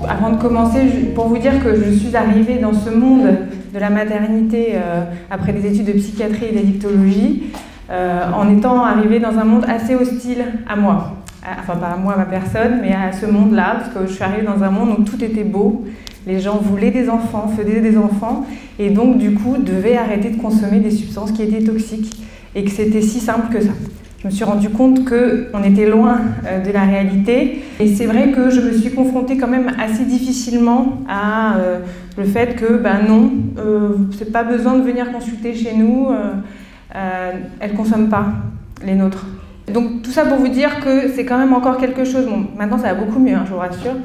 Avant de commencer, pour vous dire que je suis arrivée dans ce monde de la maternité après des études de psychiatrie et d'addictologie, en étant arrivée dans un monde assez hostile à moi. Enfin, pas à moi, à ma personne, mais à ce monde-là, parce que je suis arrivée dans un monde où tout était beau. Les gens voulaient des enfants, faisaient des enfants, et donc du coup devaient arrêter de consommer des substances qui étaient toxiques, et que c'était si simple que ça. Je me suis rendu compte qu'on était loin de la réalité, et c'est vrai que je me suis confrontée quand même assez difficilement à le fait que, non, c'est pas besoin de venir consulter chez nous, elles ne consomment pas, les nôtres. Donc tout ça pour vous dire que c'est quand même encore quelque chose. Bon, maintenant ça va beaucoup mieux, je vous rassure.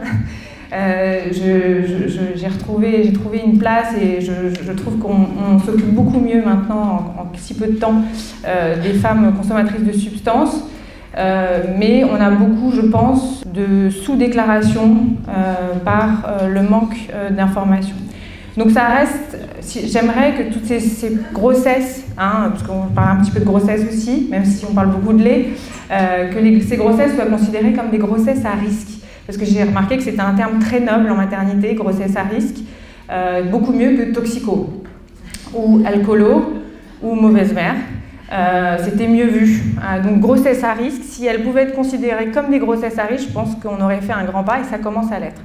J'ai trouvé une place et je trouve qu'on s'occupe beaucoup mieux maintenant, en si peu de temps, des femmes consommatrices de substances. Mais on a beaucoup, je pense, de sous-déclaration par le manque d'informations. Donc ça reste, j'aimerais que toutes ces grossesses, parce qu'on parle un petit peu de grossesse aussi, même si on parle beaucoup de lait, que ces grossesses soient considérées comme des grossesses à risque. Parce que j'ai remarqué que c'était un terme très noble en maternité, grossesse à risque, beaucoup mieux que toxico, ou alcoolo, ou mauvaise mère. C'était mieux vu. Donc grossesse à risque, si elles pouvaient être considérées comme des grossesses à risque, je pense qu'on aurait fait un grand pas et ça commence à l'être.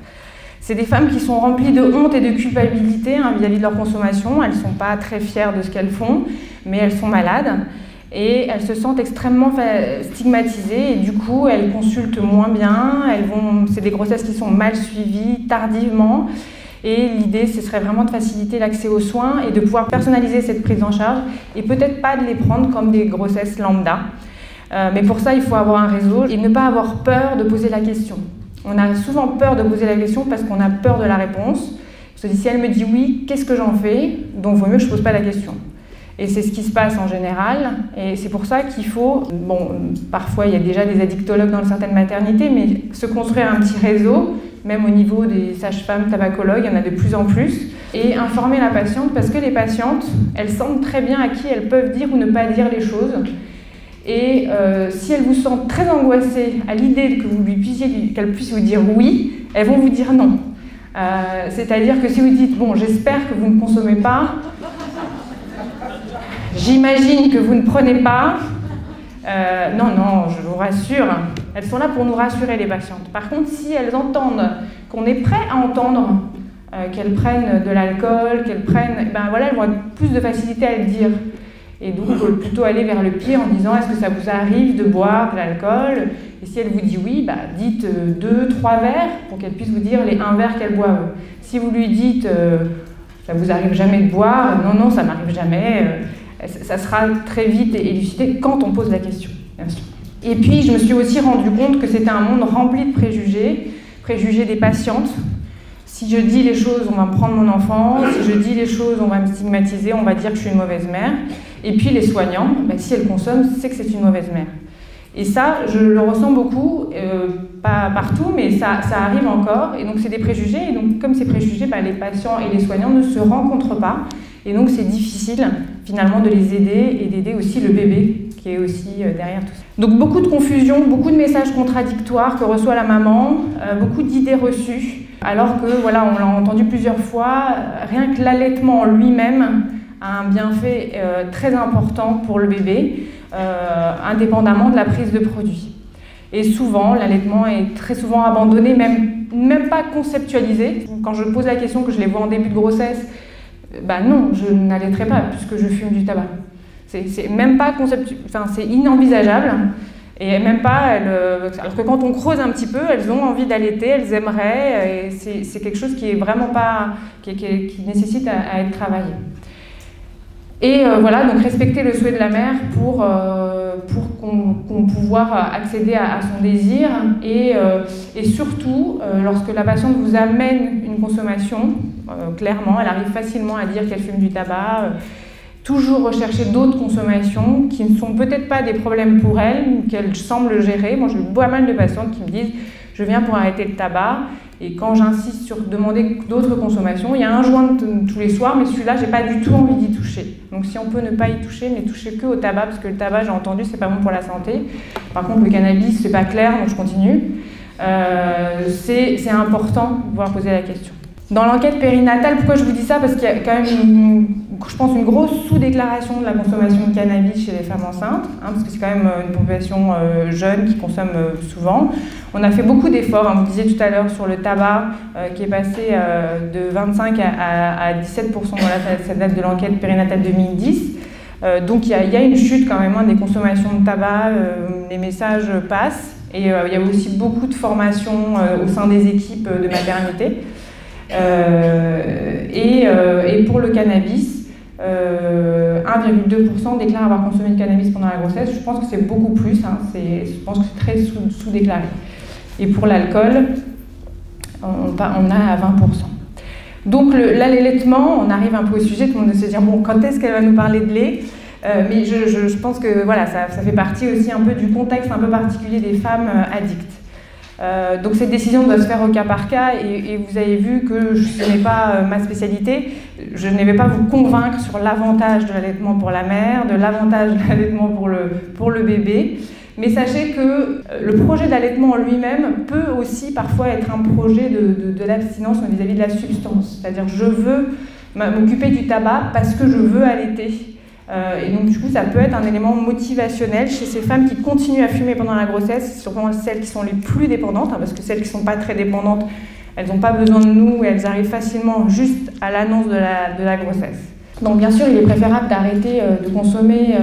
C'est des femmes qui sont remplies de honte et de culpabilité vis-à-vis de leur consommation. Elles ne sont pas très fières de ce qu'elles font, mais elles sont malades. Et elles se sentent extrêmement stigmatisées et du coup elles consultent moins bien, c'est des grossesses qui sont mal suivies, tardivement. Et l'idée, ce serait vraiment de faciliter l'accès aux soins et de pouvoir personnaliser cette prise en charge et peut-être pas de les prendre comme des grossesses lambda. Mais pour ça, il faut avoir un réseau et ne pas avoir peur de poser la question. On a souvent peur de poser la question parce qu'on a peur de la réponse. On se dit, si elle me dit oui, qu'est-ce que j'en fais? Donc, il vaut mieux que je ne pose pas la question. Et c'est ce qui se passe en général. Et c'est pour ça qu'il faut, parfois il y a déjà des addictologues dans certaines maternités, mais se construire un petit réseau, même au niveau des sages-femmes tabacologues, il y en a de plus en plus, et informer la patiente, parce que les patientes, elles sentent très bien à qui elles peuvent dire ou ne pas dire les choses. Et si elles vous sentent très angoissée à l'idée que qu'elles puissent vous dire oui, elles vont vous dire non. C'est-à-dire que si vous dites, bon, j'espère que vous ne consommez pas, j'imagine que vous ne prenez pas. Non, je vous rassure. Elles sont là pour nous rassurer, les patientes. Par contre, si elles entendent qu'on est prêt à entendre qu'elles prennent de l'alcool, qu'elles prennent... elles vont avoir plus de facilité à le dire. Et donc, plutôt aller vers le pire en disant, est-ce que ça vous arrive de boire de l'alcool? Et si elle vous dit oui, dites 2, 3 verres pour qu'elle puisse vous dire les 1 verre qu'elle boit. Si vous lui dites, ça vous arrive jamais de boire? Non, ça m'arrive jamais. Ça sera très vite élucidé quand on pose la question, bien sûr. Et puis, je me suis aussi rendu compte que c'était un monde rempli de préjugés des patientes. Si je dis les choses, on va me prendre mon enfant. Si je dis les choses, on va me stigmatiser, on va dire que je suis une mauvaise mère. Et puis, les soignants, si elles consomment, c'est que c'est une mauvaise mère. Et ça, je le ressens beaucoup, pas partout, mais ça arrive encore. Et donc, c'est des préjugés. Et donc, comme ces préjugés, les patients et les soignants ne se rencontrent pas. Et donc, c'est difficile, finalement, de les aider et d'aider aussi le bébé qui est aussi derrière tout ça. Donc, beaucoup de confusion, beaucoup de messages contradictoires que reçoit la maman, beaucoup d'idées reçues, alors que, on l'a entendu plusieurs fois, rien que l'allaitement en lui-même a un bienfait très important pour le bébé, indépendamment de la prise de produits. Et souvent, l'allaitement est très souvent abandonné, même pas conceptualisé. Quand je pose la question, que je les vois en début de grossesse, non, je n'allaiterai pas puisque je fume du tabac. C'est même pas c'est inenvisageable. Et même pas, alors que quand on creuse un petit peu, elles ont envie d'allaiter, elles aimeraient, et c'est quelque chose qui est vraiment pas, qui nécessite à être travaillé. Et donc respecter le souhait de la mère pour qu'on pouvoir accéder à son désir et surtout, lorsque la patiente vous amène une consommation, clairement, elle arrive facilement à dire qu'elle fume du tabac, toujours rechercher d'autres consommations qui ne sont peut-être pas des problèmes pour elle, qu'elle semble gérer. Moi, j'ai eu pas mal de patientes qui me disent « je viens pour arrêter le tabac ». Et quand j'insiste sur demander d'autres consommations, il y a un joint tous les soirs, mais celui-là, j'ai pas du tout envie d'y toucher. Donc si on peut ne pas y toucher, mais toucher que au tabac, parce que le tabac, j'ai entendu, c'est pas bon pour la santé. Par contre, le cannabis, c'est pas clair, donc je continue. c'est important de pouvoir poser la question. Dans l'enquête périnatale, pourquoi je vous dis ça? Parce qu'il y a quand même, je pense, une grosse sous-déclaration de la consommation de cannabis chez les femmes enceintes, parce que c'est quand même une population jeune qui consomme souvent. On a fait beaucoup d'efforts, vous disiez tout à l'heure, sur le tabac, qui est passé de 25 à 17% dans cette date de l'enquête périnatale 2010. Donc il y a une chute quand même des consommations de tabac, les messages passent, et il y a aussi beaucoup de formations au sein des équipes de maternité. Et pour le cannabis, 1,2% déclarent avoir consommé du cannabis pendant la grossesse. Je pense que c'est beaucoup plus, je pense que c'est très sous-déclaré. Et pour l'alcool, on a à 20%. Donc l'allaitement, on arrive un peu au sujet, tout le monde se dire bon, quand est-ce qu'elle va nous parler de lait? Mais je pense que voilà, ça fait partie aussi un peu du contexte un peu particulier des femmes addictes. Donc cette décision doit se faire au cas par cas et vous avez vu que ce n'est pas ma spécialité. Je ne vais pas vous convaincre sur l'avantage de l'allaitement pour la mère, de l'avantage de l'allaitement pour le bébé. Mais sachez que le projet d'allaitement en lui-même peut aussi parfois être un projet de l'abstinence vis-à-vis de la substance. C'est-à-dire je veux m'occuper du tabac parce que je veux allaiter. Et donc du coup ça peut être un élément motivationnel chez ces femmes qui continuent à fumer pendant la grossesse, surtout celles qui sont les plus dépendantes, parce que celles qui ne sont pas très dépendantes, elles n'ont pas besoin de nous et elles arrivent facilement juste à l'annonce de la grossesse. Donc bien sûr il est préférable d'arrêter de consommer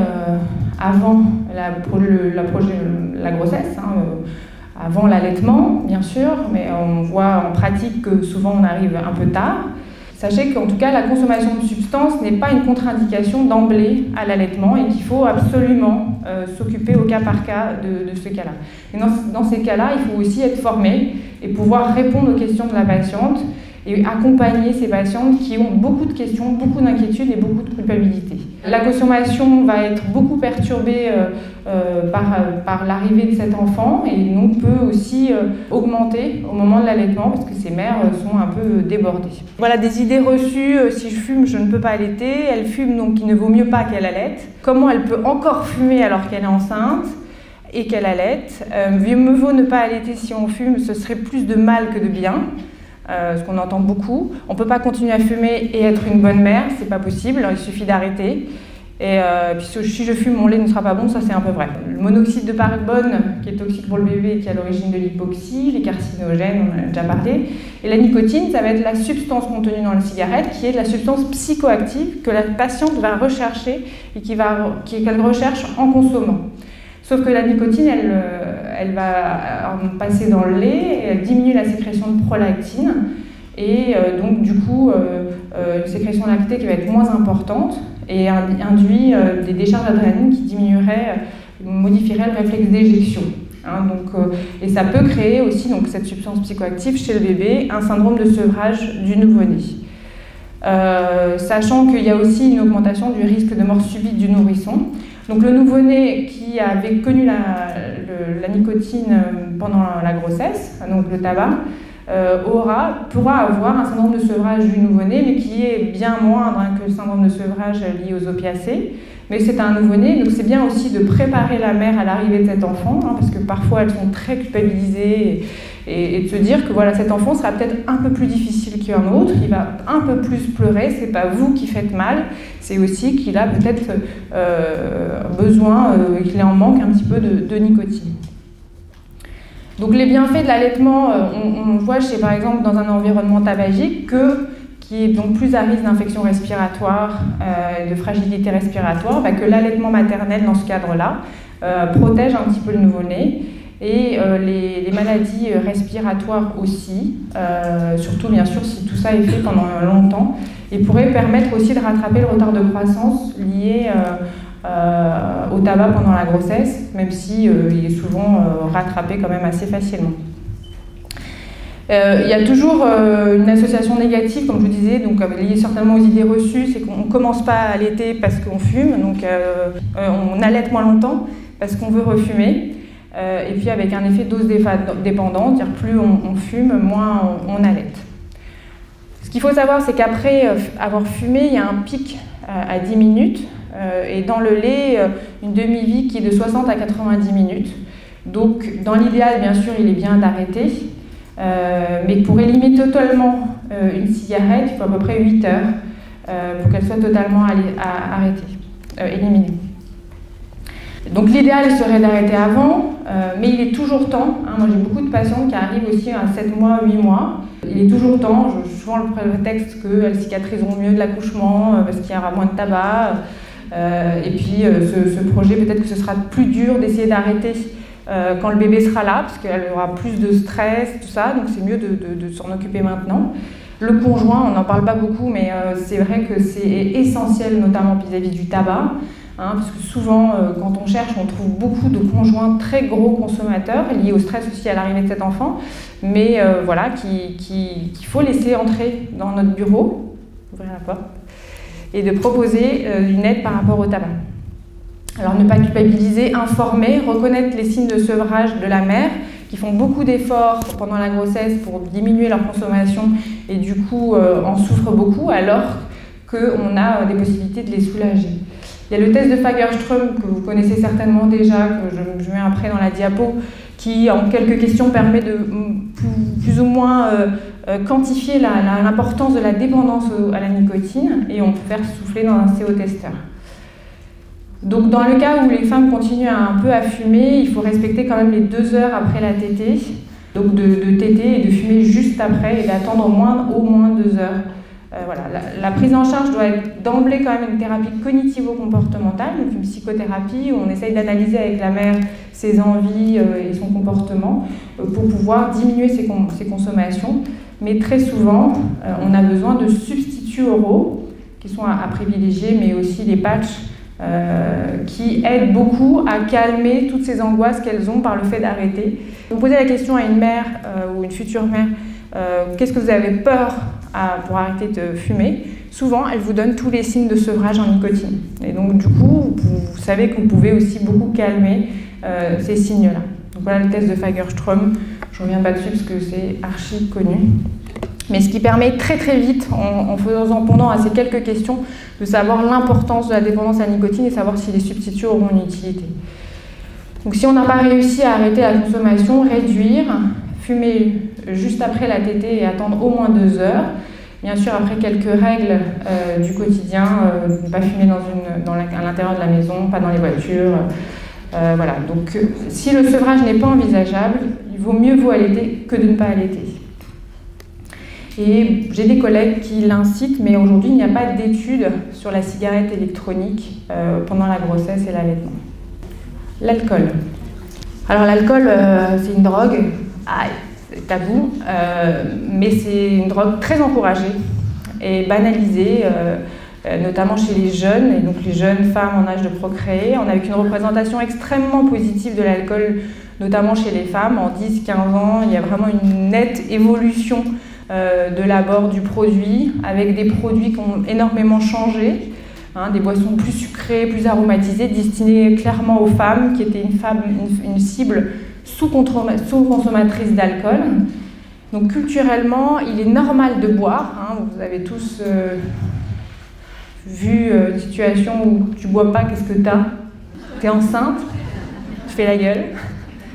avant la grossesse, avant l'allaitement bien sûr, mais on voit en pratique que souvent on arrive un peu tard. Sachez qu'en tout cas, la consommation de substances n'est pas une contre-indication d'emblée à l'allaitement et qu'il faut absolument s'occuper au cas par cas de ce cas-là. Et dans ces cas-là, il faut aussi être formé et pouvoir répondre aux questions de la patiente et accompagner ces patientes qui ont beaucoup de questions, beaucoup d'inquiétudes et beaucoup de culpabilité. La consommation va être beaucoup perturbée par l'arrivée de cet enfant et donc peut aussi augmenter au moment de l'allaitement parce que ces mères sont un peu débordées. Voilà des idées reçues, si je fume, je ne peux pas allaiter, elle fume donc il ne vaut mieux pas qu'elle allaite. Comment elle peut encore fumer alors qu'elle est enceinte et qu'elle allaite? Mieux vaut ne pas allaiter si on fume, ce serait plus de mal que de bien. Ce qu'on entend beaucoup. On ne peut pas continuer à fumer et être une bonne mère, c'est pas possible, il suffit d'arrêter. Et puis si je fume, mon lait ne sera pas bon, ça c'est un peu vrai. Le monoxyde de carbone, qui est toxique pour le bébé et qui est à l'origine de l'hypoxie, les carcinogènes, on en a déjà parlé. Et la nicotine, ça va être la substance contenue dans la cigarette, qui est la substance psychoactive que la patiente va rechercher et qu'elle recherche en consommant. Sauf que la nicotine, elle va passer dans le lait, et elle diminue la sécrétion de prolactine, et donc du coup, une sécrétion lactée qui va être moins importante, et induit des décharges d'adrénaline qui modifieraient le réflexe d'éjection. Et ça peut créer aussi donc, cette substance psychoactive chez le bébé, un syndrome de sevrage du nouveau-né. Sachant qu'il y a aussi une augmentation du risque de mort subite du nourrisson. Donc le nouveau-né qui avait connu la nicotine pendant la grossesse, donc le tabac, pourra avoir un syndrome de sevrage du nouveau-né, mais qui est bien moindre que le syndrome de sevrage lié aux opiacés. Mais c'est un nouveau-né, donc c'est bien aussi de préparer la mère à l'arrivée de cet enfant, parce que parfois elles sont très culpabilisées, et de se dire que voilà, cet enfant sera peut-être un peu plus difficile qu'un autre, il va un peu plus pleurer, c'est pas vous qui faites mal, c'est aussi qu'il a peut-être besoin, qu'il est en manque un petit peu de nicotine. Donc les bienfaits de l'allaitement, on voit par exemple dans un environnement tabagique qui est donc plus à risque d'infection respiratoire, de fragilité respiratoire, que l'allaitement maternel dans ce cadre-là protège un petit peu le nouveau-né et les maladies respiratoires aussi, surtout bien sûr si tout ça est fait pendant longtemps, et pourrait permettre aussi de rattraper le retard de croissance lié au tabac pendant la grossesse, même si il est souvent rattrapé quand même assez facilement. Il y a toujours une association négative, comme je vous disais, donc liée certainement aux idées reçues, c'est qu'on ne commence pas à allaiter parce qu'on fume, donc on allaite moins longtemps parce qu'on veut refumer, et puis avec un effet dose dépendant, dire plus on fume, moins on allaite. Ce qu'il faut savoir, c'est qu'après avoir fumé, il y a un pic à 10 minutes, et dans le lait, une demi-vie qui est de 60 à 90 minutes. Donc dans l'idéal, bien sûr, il est bien d'arrêter. Mais pour éliminer totalement une cigarette, il faut à peu près 8 heures pour qu'elle soit totalement arrêtée, éliminée. Donc l'idéal serait d'arrêter avant, mais il est toujours temps. Moi j'ai beaucoup de patientes qui arrivent aussi à 7 mois, 8 mois. Il est toujours temps, souvent le prétexte qu'elles cicatriseront mieux de l'accouchement parce qu'il y aura moins de tabac. Et puis ce projet, peut-être que ce sera plus dur d'essayer d'arrêter quand le bébé sera là, parce qu'elle aura plus de stress, tout ça, donc c'est mieux de s'en occuper maintenant. Le conjoint, on n'en parle pas beaucoup, mais c'est vrai que c'est essentiel, notamment vis-à-vis du tabac. Parce que souvent, quand on cherche, on trouve beaucoup de conjoints très gros consommateurs, liés au stress aussi à l'arrivée de cet enfant, mais voilà, qu'il faut laisser entrer dans notre bureau, ouvrir la porte, et de proposer une aide par rapport au tabac. Alors ne pas culpabiliser, informer, reconnaître les signes de sevrage de la mère, qui font beaucoup d'efforts pendant la grossesse pour diminuer leur consommation et du coup en souffrent beaucoup, alors qu'on a des possibilités de les soulager. Il y a le test de Fagerström que vous connaissez certainement déjà, que je mets après dans la diapo, qui en quelques questions permet de plus ou moins quantifier l'importance de la dépendance à la nicotine, et on peut faire souffler dans un CO-testeur. Donc dans le cas où les femmes continuent un peu à fumer, il faut respecter quand même les 2 heures après la tétée, donc de téter et de fumer juste après et d'attendre au moins 2 heures. Voilà. La prise en charge doit être d'emblée quand même une thérapie cognitivo-comportementale, donc une psychothérapie où on essaye d'analyser avec la mère ses envies et son comportement pour pouvoir diminuer ses consommations. Mais très souvent, on a besoin de substituts oraux qui sont à privilégier, mais aussi les patchs qui aident beaucoup à calmer toutes ces angoisses qu'elles ont par le fait d'arrêter. Vous posez la question à une mère ou une future mère, qu'est-ce que vous avez peur pour arrêter de fumer? Souvent, elle vous donne tous les signes de sevrage en nicotine. Et donc, du coup, vous savez que vous pouvez aussi beaucoup calmer ces signes-là. Donc voilà le test de Fagerström. Je ne reviens pas dessus parce que c'est archi connu. Mais ce qui permet très très vite, en répondant à ces quelques questions, de savoir l'importance de la dépendance à la nicotine et savoir si les substituts auront une utilité. Donc si on n'a pas réussi à arrêter la consommation, réduire, fumer juste après la tétée et attendre au moins 2 heures. Bien sûr, après quelques règles du quotidien, ne pas fumer à l'intérieur de la maison, pas dans les voitures. Voilà. Donc si le sevrage n'est pas envisageable, il vaut mieux vous allaiter que de ne pas allaiter. Et j'ai des collègues qui l'incitent, mais aujourd'hui, il n'y a pas d'études sur la cigarette électronique pendant la grossesse et l'allaitement. L'alcool. Alors l'alcool, c'est une drogue, c'est tabou, mais c'est une drogue très encouragée et banalisée, notamment chez les jeunes, et donc les jeunes femmes en âge de procréer. On a eu une représentation extrêmement positive de l'alcool, notamment chez les femmes. En 10-15 ans, il y a vraiment une nette évolution de l'abord du produit, avec des produits qui ont énormément changé, des boissons plus sucrées, plus aromatisées, destinées clairement aux femmes, qui étaient une cible sous-consommatrice d'alcool. Donc culturellement, il est normal de boire. Vous avez tous vu une situation où tu bois pas, qu'est-ce que t'as? T'es enceinte, tu fais la gueule,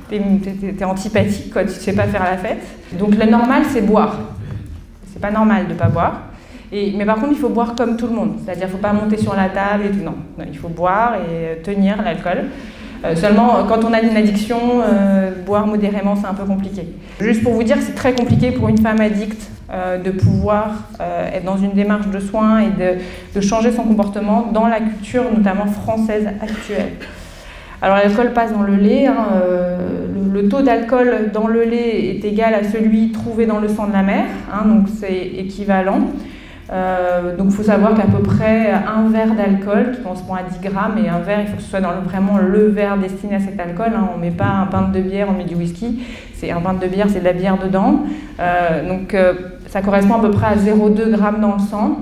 t'es antipathique, quoi, tu ne sais pas faire la fête. Donc le normal, c'est boire. C'est pas normal de ne pas boire. Mais par contre, il faut boire comme tout le monde. C'est-à-dire qu'il ne faut pas monter sur la table et tout. Non, il faut boire et tenir l'alcool. Seulement, quand on a une addiction, boire modérément, c'est un peu compliqué. Juste pour vous dire que c'est très compliqué pour une femme addicte de pouvoir être dans une démarche de soins et de changer son comportement dans la culture, notamment française actuelle. Alors l'alcool passe dans le lait, le taux d'alcool dans le lait est égal à celui trouvé dans le sang de la mère, donc c'est équivalent. Donc il faut savoir qu'à peu près un verre d'alcool, qui correspond à 10 grammes, et un verre, il faut que ce soit vraiment le verre destiné à cet alcool, on ne met pas un pint de bière, on met du whisky, c'est un pint de bière, c'est de la bière dedans, donc ça correspond à peu près à 0,2 grammes dans le sang,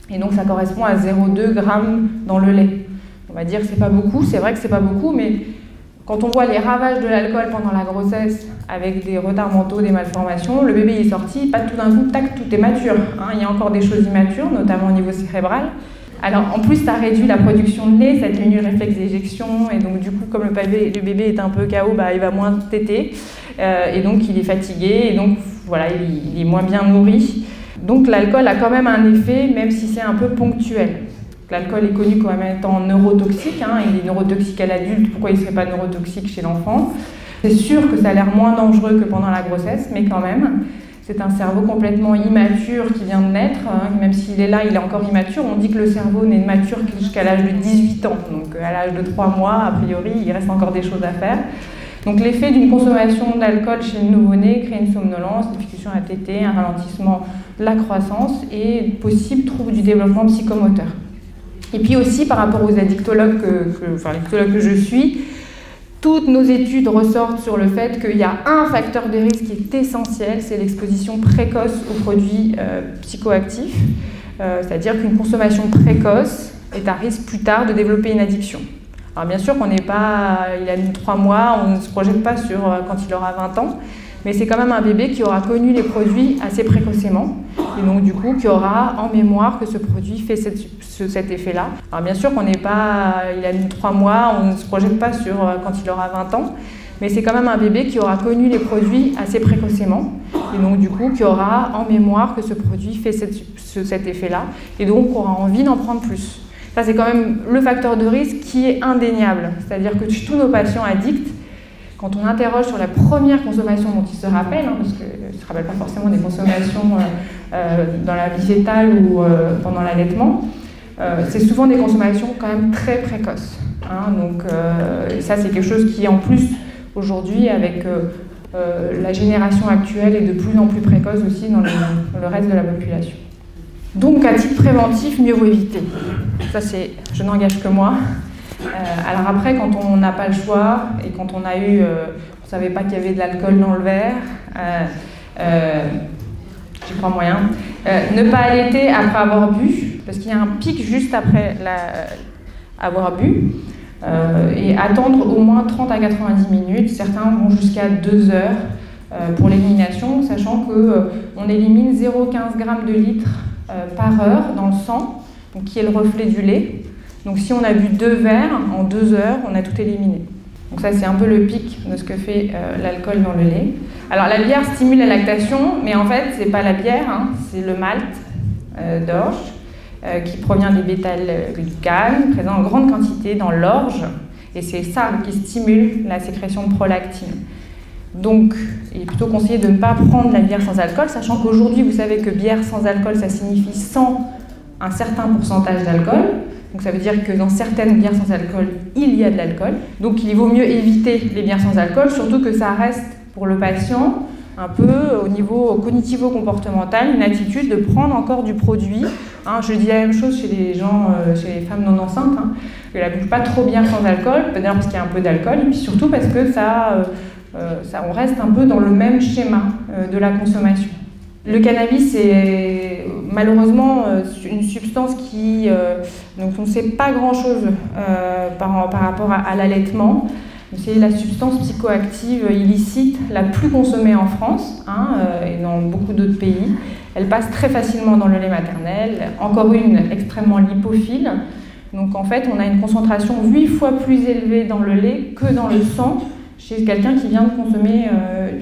et donc ça correspond à 0,2 grammes dans le lait. On va dire que c'est pas beaucoup, c'est vrai que c'est pas beaucoup, mais quand on voit les ravages de l'alcool pendant la grossesse avec des retards mentaux, des malformations, le bébé est sorti, pas tout d'un coup, tac, tout est mature. Il y a encore des choses immatures, notamment au niveau cérébral. Alors en plus, ça réduit la production de lait, ça diminue le réflexe d'éjection, et donc du coup, comme le bébé est un peu KO, il va moins téter. et donc il est fatigué, et donc voilà, il est moins bien nourri. Donc l'alcool a quand même un effet, même si c'est un peu ponctuel. L'alcool est connu comme étant neurotoxique, hein, il est neurotoxique à l'adulte, pourquoi il ne serait pas neurotoxique chez l'enfant? C'est sûr que ça a l'air moins dangereux que pendant la grossesse, mais quand même, c'est un cerveau complètement immature qui vient de naître, hein, même s'il est là, il est encore immature. On dit que le cerveau n'est mature jusqu'à l'âge de 18 ans, donc à l'âge de 3 mois, a priori, il reste encore des choses à faire. Donc l'effet d'une consommation d'alcool chez le nouveau-né crée une somnolence, une difficulté à téter, un ralentissement de la croissance et possible trouble du développement psychomoteur. Et puis aussi, par rapport aux addictologues que je suis, toutes nos études ressortent sur le fait qu'il y a un facteur de risque qui est essentiel, c'est l'exposition précoce aux produits psychoactifs. C'est-à-dire qu'une consommation précoce est à risque plus tard de développer une addiction. Alors bien sûr qu'on n'est pas, il a 3 mois, on ne se projette pas sur quand il aura 20 ans, mais c'est quand même un bébé qui aura connu les produits assez précocement, et donc du coup qui aura en mémoire que ce produit fait cet effet-là. Alors bien sûr qu'on n'est pas, il a 3 mois, on ne se projette pas sur quand il aura 20 ans, mais c'est quand même un bébé qui aura connu les produits assez précocement, et donc du coup qui aura en mémoire que ce produit fait cet effet-là, et donc aura envie d'en prendre plus. Ça c'est quand même le facteur de risque qui est indéniable, c'est-à-dire que tous nos patients addicts, quand on interroge sur la première consommation dont ils se rappellent, hein, parce qu'ils ne se rappellent pas forcément des consommations dans la vie fétale ou pendant l'allaitement, c'est souvent des consommations quand même très précoces. Hein, donc ça c'est quelque chose qui en plus aujourd'hui avec la génération actuelle est de plus en plus précoce aussi dans le reste de la population. Donc à titre préventif, mieux vaut éviter. Ça c'est, je n'engage que moi. Alors après, quand on n'a pas le choix et quand on a eu, on ne savait pas qu'il y avait de l'alcool dans le verre, j'y crois moyen, ne pas allaiter après avoir bu, parce qu'il y a un pic juste après avoir bu, et attendre au moins 30 à 90 minutes, certains vont jusqu'à 2 heures pour l'élimination, sachant qu'on élimine 0,15 g de litre par heure dans le sang, donc qui est le reflet du lait. Donc si on a bu 2 verres, en 2 heures, on a tout éliminé. Donc ça c'est un peu le pic de ce que fait l'alcool dans le lait. Alors la bière stimule la lactation, mais en fait c'est pas la bière, hein, c'est le malt d'orge qui provient des bêta-glucanes, présent en grande quantité dans l'orge, et c'est ça qui stimule la sécrétion de prolactine. Donc il est plutôt conseillé de ne pas prendre la bière sans alcool, sachant qu'aujourd'hui vous savez que bière sans alcool ça signifie sans un certain pourcentage d'alcool. Donc ça veut dire que dans certaines bières sans alcool, il y a de l'alcool. Donc il vaut mieux éviter les bières sans alcool, surtout que ça reste pour le patient un peu au niveau cognitivo-comportemental, une attitude de prendre encore du produit. Hein, je dis la même chose chez les gens, chez les femmes non enceintes, hein, qu'elles ne buvent pas trop bière sans alcool, d'ailleurs parce qu'il y a un peu d'alcool, et puis surtout parce que on reste un peu dans le même schéma de la consommation. Le cannabis est malheureusement une substance donc on ne sait pas grand-chose par rapport à l'allaitement. C'est la substance psychoactive illicite la plus consommée en France, hein, et dans beaucoup d'autres pays. Elle passe très facilement dans le lait maternel, encore une extrêmement lipophile. Donc en fait, on a une concentration 8 fois plus élevée dans le lait que dans le sang chez quelqu'un qui vient de consommer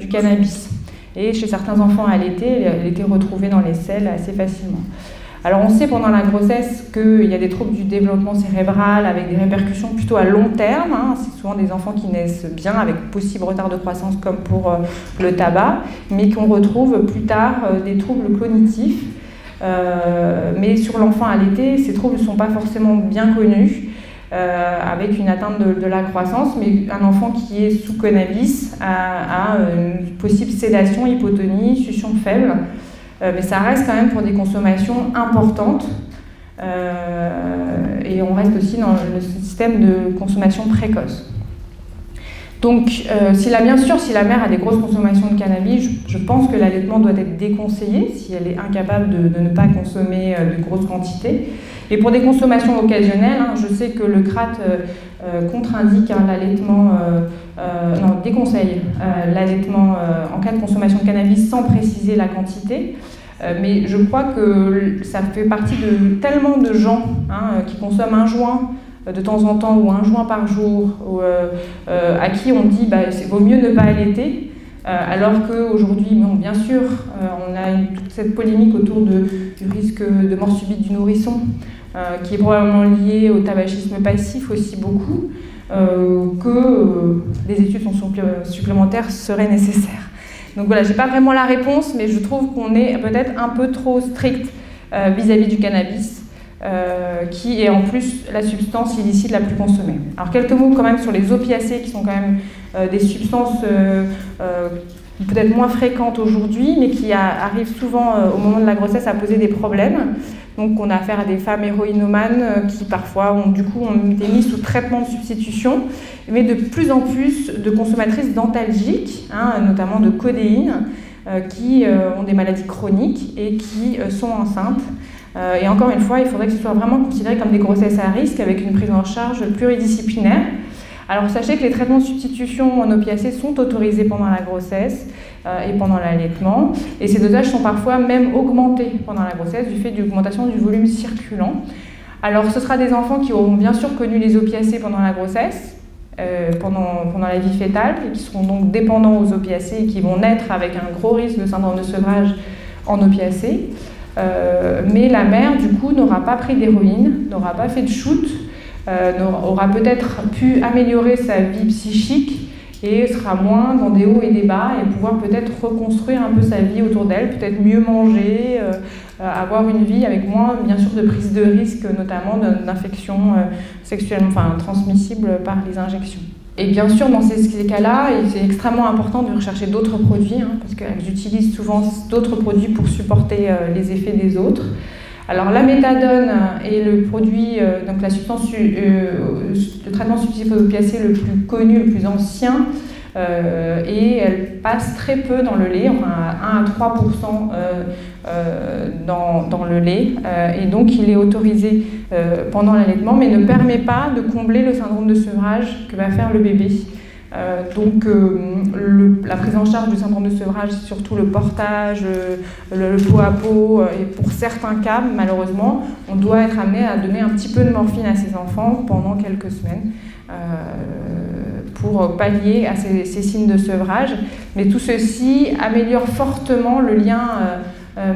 du cannabis. Et chez certains enfants allaités, elle était retrouvée dans les selles assez facilement. Alors on sait pendant la grossesse qu'il y a des troubles du développement cérébral avec des répercussions plutôt à long terme. Hein. C'est souvent des enfants qui naissent bien avec possible retard de croissance comme pour le tabac, mais qu'on retrouve plus tard des troubles cognitifs. Mais sur l'enfant allaité, ces troubles ne sont pas forcément bien connus. Avec une atteinte de la croissance, mais un enfant qui est sous cannabis a une possible sédation, hypotonie, succion faible, mais ça reste quand même pour des consommations importantes, et on reste aussi dans le système de consommation précoce. Donc, bien sûr, si la mère a des grosses consommations de cannabis, je pense que l'allaitement doit être déconseillé si elle est incapable de ne pas consommer de grosses quantités. Et pour des consommations occasionnelles, hein, je sais que le CRAT contre-indique l'allaitement, déconseille l'allaitement en cas de consommation de cannabis sans préciser la quantité. Mais je crois que ça fait partie de tellement de gens qui consomment un joint de temps en temps ou un joint par jour, à qui on dit vaut mieux ne pas allaiter. alors qu'aujourd'hui, bon, bien sûr, on a toute cette polémique autour du risque de mort subite du nourrisson, qui est probablement lié au tabagisme passif aussi beaucoup, que des études supplémentaires seraient nécessaires. Donc voilà, je n'ai pas vraiment la réponse, mais je trouve qu'on est peut-être un peu trop strict vis-à-vis du cannabis, qui est en plus la substance illicite la plus consommée. Alors quelques mots quand même sur les opiacés, qui sont quand même des substances peut-être moins fréquentes aujourd'hui, mais qui arrivent souvent au moment de la grossesse à poser des problèmes. Donc on a affaire à des femmes héroïnomanes qui parfois ont été mises sous traitement de substitution, mais de plus en plus de consommatrices d'antalgiques, notamment de codéine, qui ont des maladies chroniques et qui sont enceintes. Et encore une fois, il faudrait que ce soit vraiment considéré comme des grossesses à risque avec une prise en charge pluridisciplinaire. Alors sachez que les traitements de substitution en opiacés sont autorisés pendant la grossesse et pendant l'allaitement, et ces dosages sont parfois même augmentés pendant la grossesse du fait de l'augmentation du volume circulant. Alors ce sera des enfants qui auront bien sûr connu les opiacés pendant la grossesse, pendant la vie fétale, et qui seront donc dépendants aux opiacés et qui vont naître avec un gros risque de syndrome de sevrage en opiacés. Mais la mère, du coup, n'aura pas pris d'héroïne, n'aura pas fait de shoot, aura peut-être pu améliorer sa vie psychique et sera moins dans des hauts et des bas et pouvoir peut-être reconstruire un peu sa vie autour d'elle, peut-être mieux manger, avoir une vie avec moins, bien sûr, de prise de risque, notamment d'infections sexuellement, transmissibles par les injections. Et bien sûr, dans ces cas-là, c'est extrêmement important de rechercher d'autres produits, parce qu'elles utilisent souvent d'autres produits pour supporter les effets des autres. Alors la méthadone est le produit, donc la substance, le traitement substitutif aux opiacés le plus connu, le plus ancien, et elle passe très peu dans le lait, enfin 1 à 3% dans le lait, et donc il est autorisé pendant l'allaitement, mais ne permet pas de combler le syndrome de sevrage que va faire le bébé. La prise en charge du syndrome de sevrage, c'est surtout le portage, le pot à pot, et pour certains cas, malheureusement, on doit être amené à donner un petit peu de morphine à ces enfants pendant quelques semaines pour pallier à ces signes de sevrage. Mais tout ceci améliore fortement le lien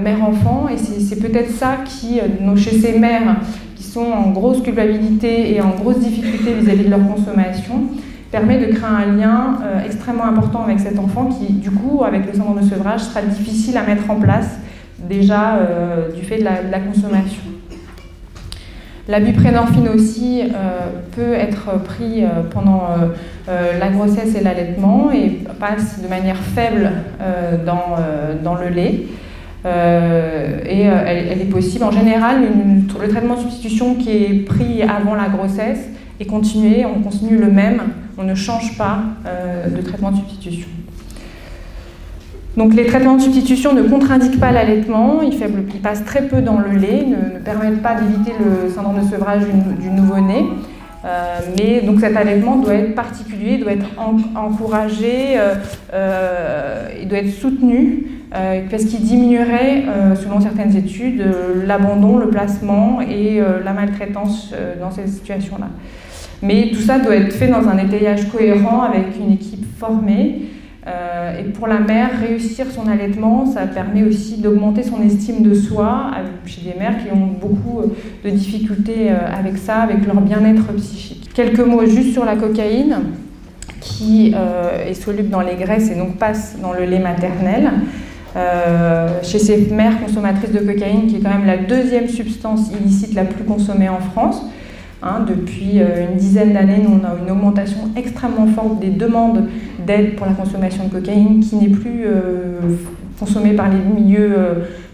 mère-enfant, et c'est peut-être ça qui, chez ces mères qui sont en grosse culpabilité et en grosse difficulté vis-à-vis de leur consommation, permet de créer un lien extrêmement important avec cet enfant qui, du coup, avec le syndrome de sevrage, sera difficile à mettre en place, déjà du fait de la consommation. La buprenorphine aussi peut être pris pendant la grossesse et l'allaitement et passe de manière faible dans le lait. Elle est possible. En général, le traitement de substitution qui est pris avant la grossesse est continué, on continue le même, on ne change pas de traitement de substitution. Donc les traitements de substitution ne contre-indiquent pas l'allaitement, ils passent très peu dans le lait, ne permettent pas d'éviter le syndrome de sevrage du nouveau-né. Mais donc cet allaitement doit être particulier, doit être encouragé, il doit être soutenu parce qu'il diminuerait, selon certaines études, l'abandon, le placement et la maltraitance dans ces situations-là. Mais tout ça doit être fait dans un étayage cohérent avec une équipe formée. Et pour la mère, réussir son allaitement, ça permet aussi d'augmenter son estime de soi chez des mères qui ont beaucoup de difficultés avec ça, avec leur bien-être psychique. Quelques mots juste sur la cocaïne, qui est soluble dans les graisses et donc passe dans le lait maternel. Chez ces mères consommatrices de cocaïne, qui est quand même la deuxième substance illicite la plus consommée en France. Depuis une dizaine d'années, nous on a une augmentation extrêmement forte des demandes d'aide pour la consommation de cocaïne qui n'est plus consommée par les milieux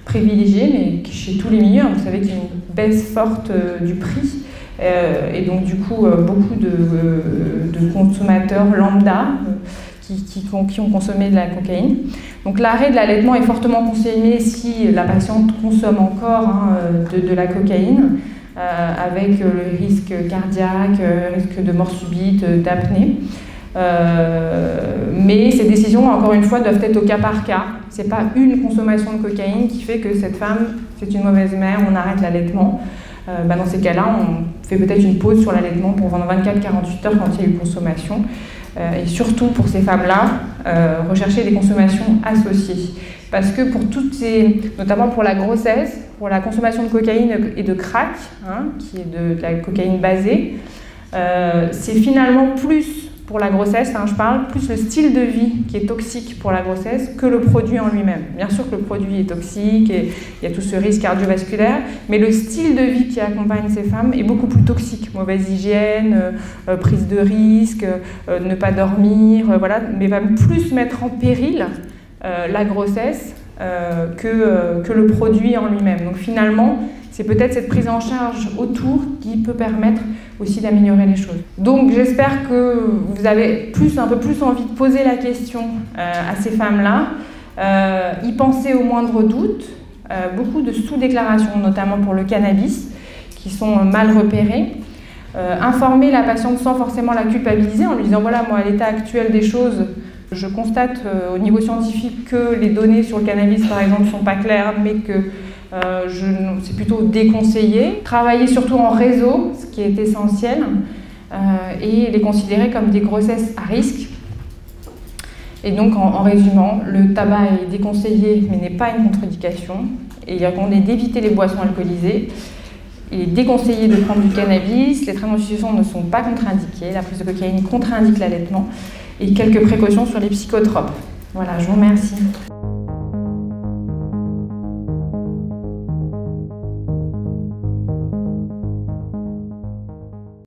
privilégiés, mais chez tous les milieux. Vous savez qu'il y a une baisse forte du prix et donc du coup beaucoup de consommateurs lambda qui ont consommé de la cocaïne. Donc l'arrêt de l'allaitement est fortement conseillé si la patiente consomme encore de la cocaïne. Avec le risque cardiaque, risque de mort subite, d'apnée. Mais ces décisions, encore une fois, doivent être au cas par cas. Ce n'est pas une consommation de cocaïne qui fait que cette femme, c'est une mauvaise mère, on arrête l'allaitement. Dans ces cas-là, on fait peut-être une pause sur l'allaitement pour 24-48 heures quand il y a eu consommation. et surtout pour ces femmes-là, rechercher des consommations associées. Parce que pour toutes ces, notamment pour la grossesse, pour la consommation de cocaïne et de crack, qui est de la cocaïne basée, c'est finalement plus pour la grossesse, je parle, plus le style de vie qui est toxique pour la grossesse que le produit en lui-même. Bien sûr que le produit est toxique et il y a tout ce risque cardiovasculaire, mais le style de vie qui accompagne ces femmes est beaucoup plus toxique. Mauvaise hygiène, prise de risque, ne pas dormir, voilà, mais va plus mettre en péril la grossesse que le produit en lui-même. Donc finalement, c'est peut-être cette prise en charge autour qui peut permettre aussi d'améliorer les choses. Donc j'espère que vous avez un peu plus envie de poser la question à ces femmes-là, y penser au moindre doute, beaucoup de sous-déclarations, notamment pour le cannabis, qui sont mal repérées. Informer la patiente sans forcément la culpabiliser en lui disant voilà, moi à l'état actuel des choses, je constate au niveau scientifique que les données sur le cannabis par exemple ne sont pas claires, mais que c'est plutôt déconseillé. Travailler surtout en réseau, ce qui est essentiel, et les considérer comme des grossesses à risque. Et donc en résumant, le tabac est déconseillé mais n'est pas une contre-indication, et il est recommandé d'éviter les boissons alcoolisées. Il est déconseillé de prendre du cannabis, les traitements de substitution ne sont pas contre-indiqués, la prise de cocaïne contre-indique l'allaitement, et quelques précautions sur les psychotropes. Voilà, je vous remercie.